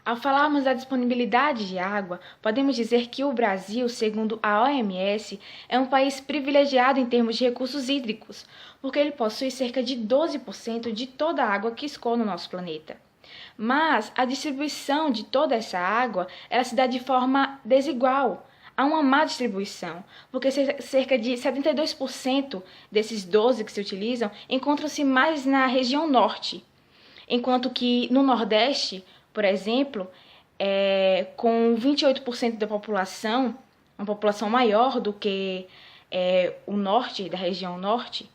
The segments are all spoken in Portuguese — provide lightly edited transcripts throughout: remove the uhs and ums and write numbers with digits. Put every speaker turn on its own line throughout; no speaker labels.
Ao falarmos da disponibilidade de água, podemos dizer que o Brasil, segundo a OMS, é um país privilegiado em termos de recursos hídricos, porque ele possui cerca de 12% de toda a água que escoa no nosso planeta. Mas a distribuição de toda essa água, ela se dá de forma desigual. Há uma má distribuição, porque cerca de 72% desses 12 que se utilizam encontram-se mais na região norte, enquanto que no Nordeste, por exemplo, com 28% da população, uma população maior do que o norte, da região norte,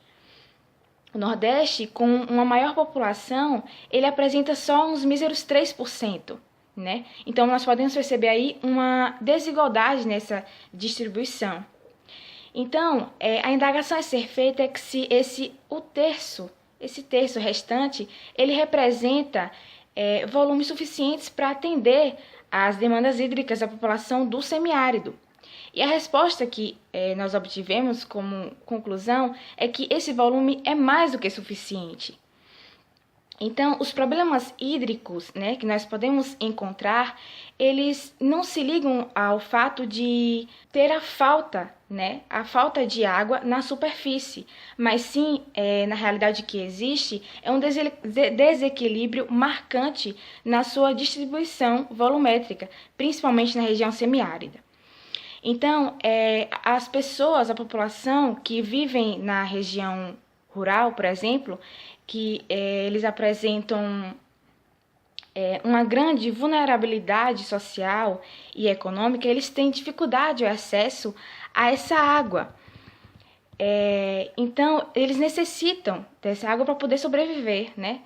o Nordeste, com uma maior população, ele apresenta só uns míseros 3%. Né? Então, nós podemos perceber aí uma desigualdade nessa distribuição. Então, a indagação a ser feita é que se esse terço restante, ele representa volumes suficientes para atender às demandas hídricas da população do semiárido. E a resposta que nós obtivemos como conclusão é que esse volume é mais do que suficiente. Então, os problemas hídricos, né, que nós podemos encontrar, eles não se ligam ao fato de ter a falta de água na superfície, mas sim, na realidade que existe, é um desequilíbrio marcante na sua distribuição volumétrica, principalmente na região semiárida. Então, as pessoas, a população que vivem na região rural, por exemplo, que eles apresentam uma grande vulnerabilidade social e econômica, eles têm dificuldade de acesso a essa água. Então, eles necessitam dessa água para poder sobreviver, né?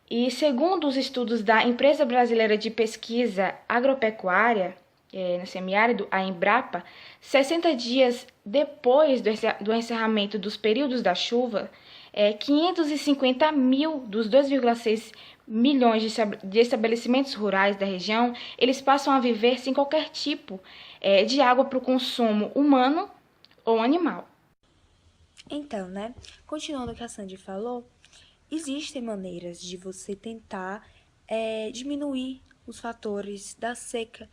E segundo os estudos da Empresa Brasileira de Pesquisa Agropecuária, no semiárido, a Embrapa, 60 dias depois do encerramento dos períodos da chuva, 550 mil dos 2,6 milhões de estabelecimentos rurais da região, eles passam a viver sem qualquer tipo de água para o consumo humano ou animal.
Então, né, continuando o que a Sandy falou, existem maneiras de você tentar diminuir os fatores da seca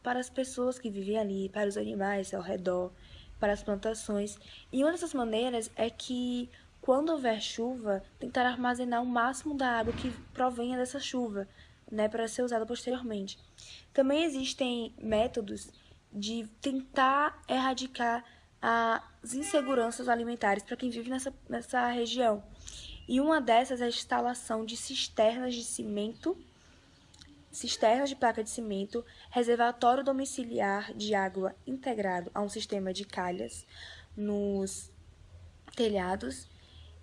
para as pessoas que vivem ali, para os animais ao redor, para as plantações. E uma dessas maneiras é que, quando houver chuva, tentar armazenar o máximo da água que provenha dessa chuva, né, para ser usada posteriormente. Também existem métodos de tentar erradicar as inseguranças alimentares para quem vive nessa região. E uma dessas é a instalação de cisternas de placa de cimento, reservatório domiciliar de água integrado a um sistema de calhas nos telhados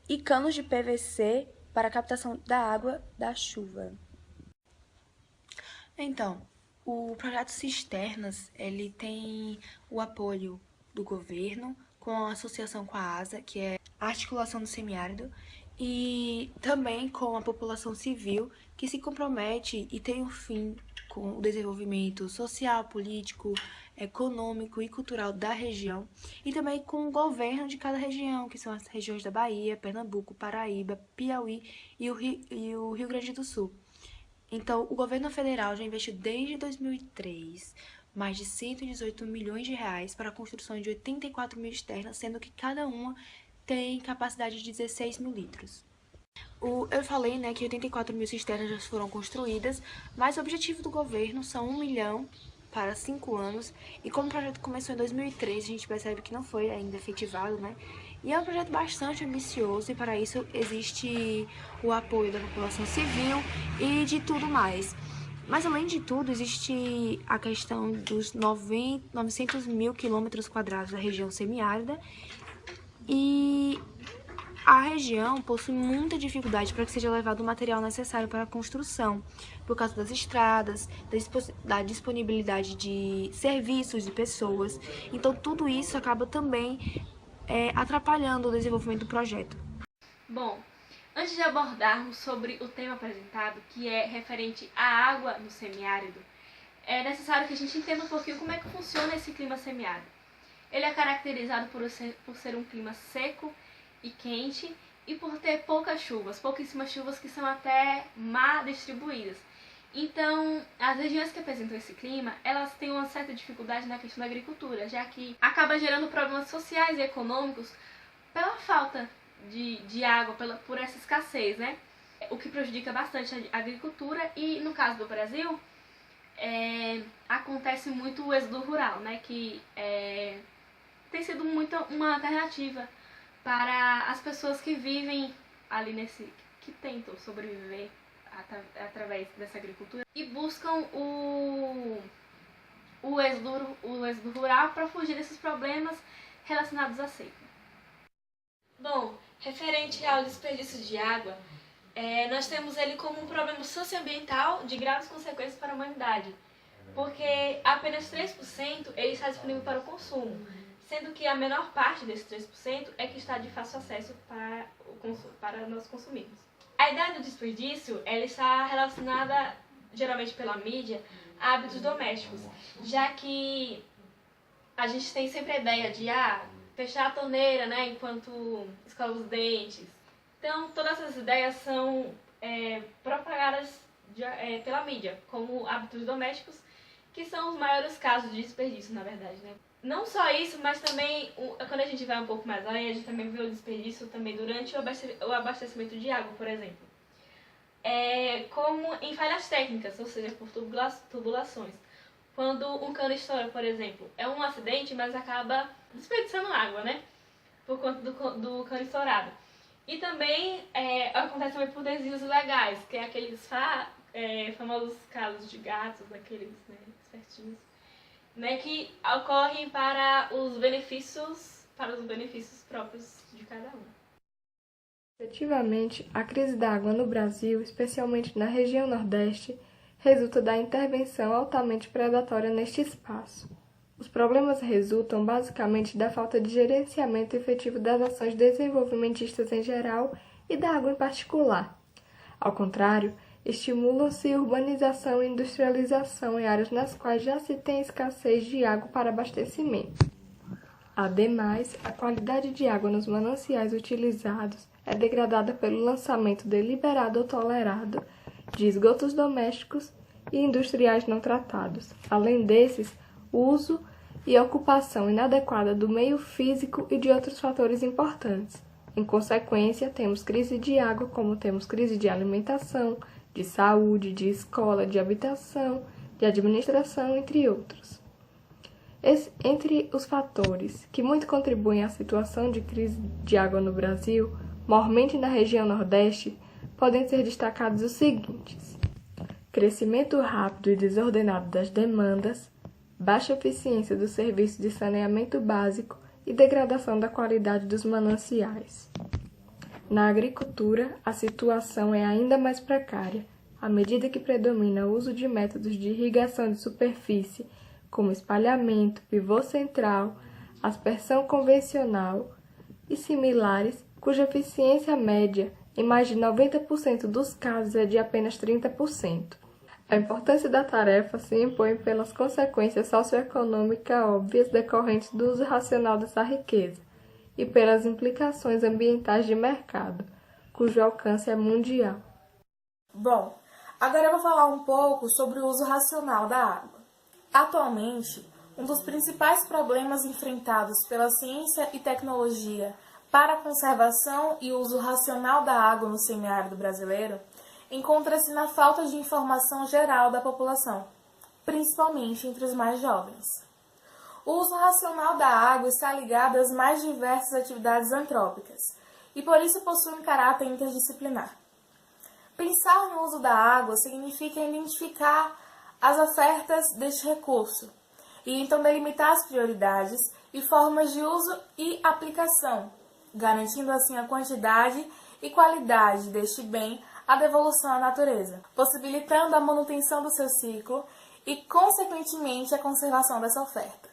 e canos de PVC para a captação da água da chuva. Então, o projeto Cisternas, ele tem o apoio do governo, com a associação com a ASA, que é a Articulação do Semiárido, e também com a população civil, que se compromete e tem um fim com o desenvolvimento social, político, econômico e cultural da região, e também com o governo de cada região, que são as regiões da Bahia, Pernambuco, Paraíba, Piauí e o Rio Grande do Sul. Então, o governo federal já investiu desde 2003 mais de 118 milhões de reais para a construção de 84 mil cisternas, sendo que cada uma tem capacidade de 16 mil litros. Eu falei, né, que 84 mil cisternas já foram construídas, mas o objetivo do governo são 1 milhão para 5 anos, e como o projeto começou em 2003, a gente percebe que não foi ainda efetivado, né? E é um projeto bastante ambicioso, e para isso existe o apoio da população civil e de tudo mais. Mas, além de tudo, existe a questão dos 900 mil quilômetros quadrados da região semiárida, e a região possui muita dificuldade para que seja levado o material necessário para a construção, por causa das estradas, da disponibilidade de serviços e pessoas. Então, tudo isso acaba também atrapalhando o desenvolvimento do projeto.
Bom, antes de abordarmos sobre o tema apresentado, que é referente à água no semiárido, é necessário que a gente entenda um pouquinho como é que funciona esse clima semiárido. Ele é caracterizado por ser um clima seco e quente e por ter pouquíssimas chuvas que são até má distribuídas. Então, as regiões que apresentam esse clima, elas têm uma certa dificuldade na questão da agricultura, já que acaba gerando problemas sociais e econômicos pela falta de água, por essa escassez, né? O que prejudica bastante a agricultura e, no caso do Brasil, acontece muito o êxodo rural, né? Que tem sido muito uma alternativa para as pessoas que vivem ali que tentam sobreviver através dessa agricultura e buscam o êxodo rural para fugir desses problemas relacionados à seca. Bom, referente ao desperdício de água, nós temos ele como um problema socioambiental de graves consequências para a humanidade, porque apenas 3% ele está disponível para o consumo, sendo que a menor parte desses 3% é que está de fácil acesso para nós consumirmos. A ideia do desperdício ela está relacionada, geralmente pela mídia, a hábitos domésticos, já que a gente tem sempre a ideia de fechar a torneira, né, enquanto escova os dentes. Então, todas essas ideias são propagadas pela mídia, como hábitos domésticos, que são os maiores casos de desperdício, na verdade, né? Não só isso, mas também, quando a gente vai um pouco mais além, a gente também vê o desperdício também durante o abastecimento de água, por exemplo. Como em falhas técnicas, ou seja, por tubulações. Quando um cano estoura, por exemplo, é um acidente, mas acaba desperdiçando água, né? Por conta do cano estourado. E também acontece também por desvios ilegais, que é aqueles famosos casos de gatos, daqueles espertinhos, né, que ocorrem para os benefícios próprios de cada um.
Efetivamente, a crise da água no Brasil, especialmente na região Nordeste, resulta da intervenção altamente predatória neste espaço. Os problemas resultam basicamente da falta de gerenciamento efetivo das ações desenvolvimentistas em geral e da água em particular. Ao contrário, estimulam-se urbanização e industrialização em áreas nas quais já se tem escassez de água para abastecimento. Ademais, a qualidade de água nos mananciais utilizados é degradada pelo lançamento deliberado ou tolerado de esgotos domésticos e industriais não tratados. Além desses, o uso e ocupação inadequada do meio físico e de outros fatores importantes. Em consequência, temos crise de água, como temos crise de alimentação, de saúde, de escola, de habitação, de administração, entre outros. Entre os fatores que muito contribuem à situação de crise de água no Brasil, maiormente na região Nordeste, podem ser destacados os seguintes: crescimento rápido e desordenado das demandas, baixa eficiência do serviço de saneamento básico e degradação da qualidade dos mananciais. Na agricultura, a situação é ainda mais precária, à medida que predomina o uso de métodos de irrigação de superfície, como espalhamento, pivô central, aspersão convencional e similares, cuja eficiência média, em mais de 90% dos casos, é de apenas 30%. A importância da tarefa se impõe pelas consequências socioeconômicas óbvias decorrentes do uso racional dessa riqueza e pelas implicações ambientais de mercado, cujo alcance é mundial.
Bom, agora eu vou falar um pouco sobre o uso racional da água. Atualmente, um dos principais problemas enfrentados pela ciência e tecnologia para a conservação e uso racional da água no semiárido brasileiro encontra-se na falta de informação geral da população, principalmente entre os mais jovens. O uso racional da água está ligado às mais diversas atividades antrópicas e por isso possui um caráter interdisciplinar. Pensar no uso da água significa identificar as ofertas deste recurso e então delimitar as prioridades e formas de uso e aplicação, garantindo assim a quantidade e qualidade deste bem à devolução à natureza, possibilitando a manutenção do seu ciclo e, consequentemente, a conservação dessa oferta.